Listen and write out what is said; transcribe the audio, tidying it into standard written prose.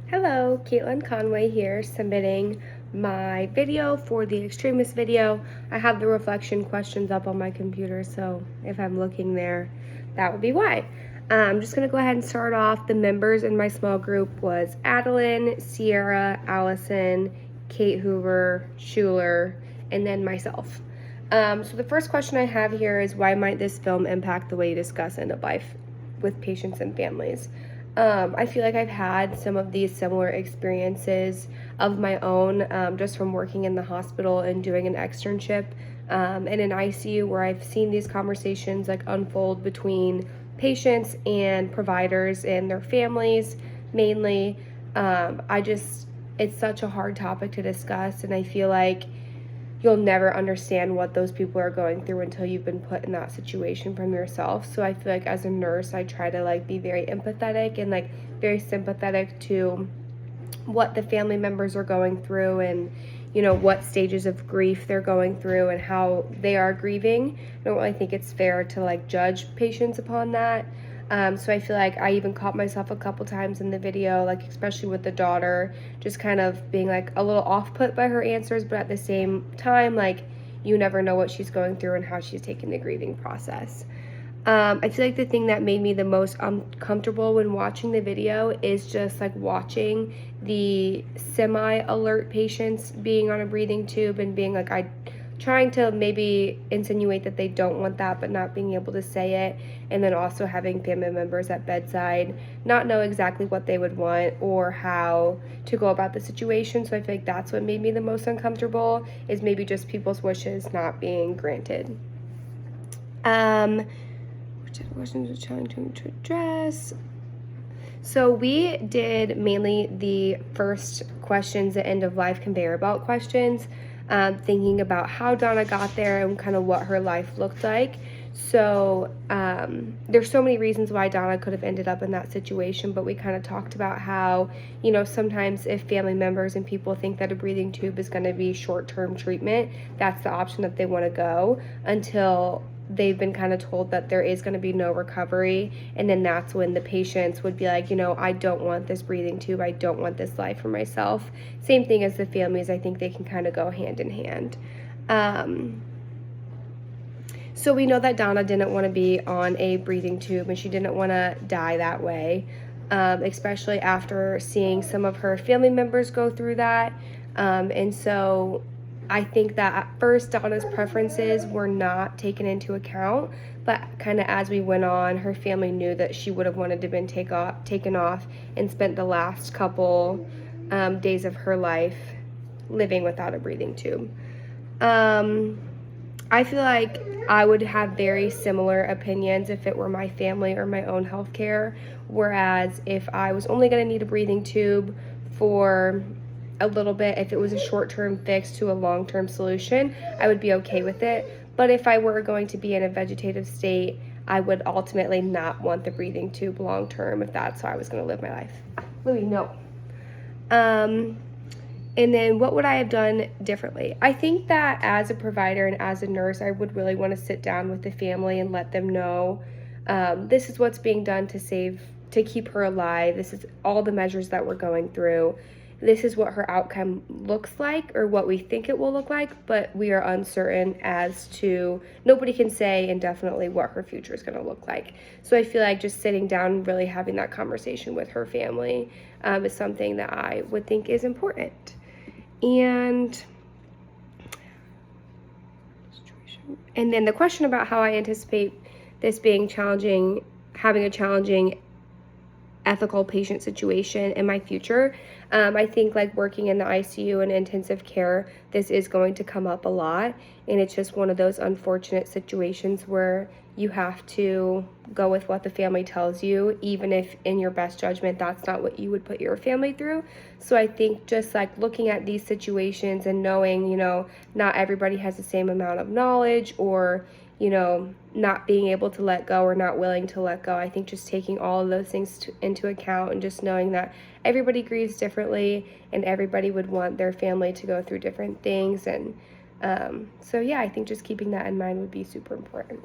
Hello, Caitlin Conway here, submitting my video for the Extremis video. I have the reflection questions up on my computer, so if I'm looking there, that would be why. I'm just going to go ahead and start off. The members in my small group was Adeline, Sierra, Allison, Kate Hoover, Schuler, and then myself. So the first question I have here is, why might this film impact the way you discuss end of life with patients and families? I feel like I've had some of these similar experiences of my own, just from working in the hospital and doing an externship in an ICU, where I've seen these conversations like unfold between patients and providers and their families mainly. It's such a hard topic to discuss, and I feel like you'll never understand what those people are going through until you've been put in that situation from yourself. So I feel like as a nurse, I try to be very empathetic and very sympathetic to what the family members are going through, and what stages of grief they're going through and how they are grieving. I don't really think it's fair to judge patients upon that. So I feel like I even caught myself a couple times in the video, especially with the daughter, just kind of being a little off-put by her answers, but at the same time, you never know what she's going through and how she's taking the grieving process. I feel like the thing that made me the most uncomfortable when watching the video is just watching the semi-alert patients being on a breathing tube and being trying to maybe insinuate that they don't want that, but not being able to say it, and then also having family members at bedside not know exactly what they would want or how to go about the situation. So I feel like that's what made me the most uncomfortable, is maybe just people's wishes not being granted. Which questions are challenging to address? So we did mainly the first questions, the end of life conveyor belt questions, thinking about how Donna got there and kind of what her life looked like. So there's so many reasons why Donna could have ended up in that situation, but we kind of talked about how, sometimes if family members and people think that a breathing tube is going to be short-term treatment, that's the option that they want to go until they've been kind of told that there is going to be no recovery, and then that's when the patients would be like, I don't want this breathing tube, I don't want this life for myself. Same thing as the families. I think they can kind of go hand in hand. So we know that Donna didn't want to be on a breathing tube, and she didn't want to die that way, especially after seeing some of her family members go through that. And so I think that at first Donna's preferences were not taken into account, but kind of as we went on, her family knew that she would have wanted to have been taken off and spent the last couple days of her life living without a breathing tube. I feel like I would have very similar opinions if it were my family or my own healthcare, whereas if I was only going to need a breathing tube for a little bit, if it was a short-term fix to a long-term solution, I would be okay with it. But if I were going to be in a vegetative state, I would ultimately not want the breathing tube long-term if that's how I was going to live my life. Louis, no. And then what would I have done differently? I think that as a provider and as a nurse, I would really want to sit down with the family and let them know this is what's being done to keep her alive. This is all the measures that we're going through. This is what her outcome looks like, or what we think it will look like, but we are uncertain as to, nobody can say indefinitely what her future is going to look like. So I feel like just sitting down and really having that conversation with her family is something that I would think is important. And then the question about how I anticipate this being challenging, having a challenging ethical patient situation in my future. I think working in the ICU and intensive care, this is going to come up a lot, and it's just one of those unfortunate situations where you have to go with what the family tells you, even if in your best judgment that's not what you would put your family through. So I think just looking at these situations and knowing, not everybody has the same amount of knowledge, or not being able to let go or not willing to let go. I think just taking all of those things into account, and just knowing that everybody grieves differently and everybody would want their family to go through different things. And so yeah, I think just keeping that in mind would be super important.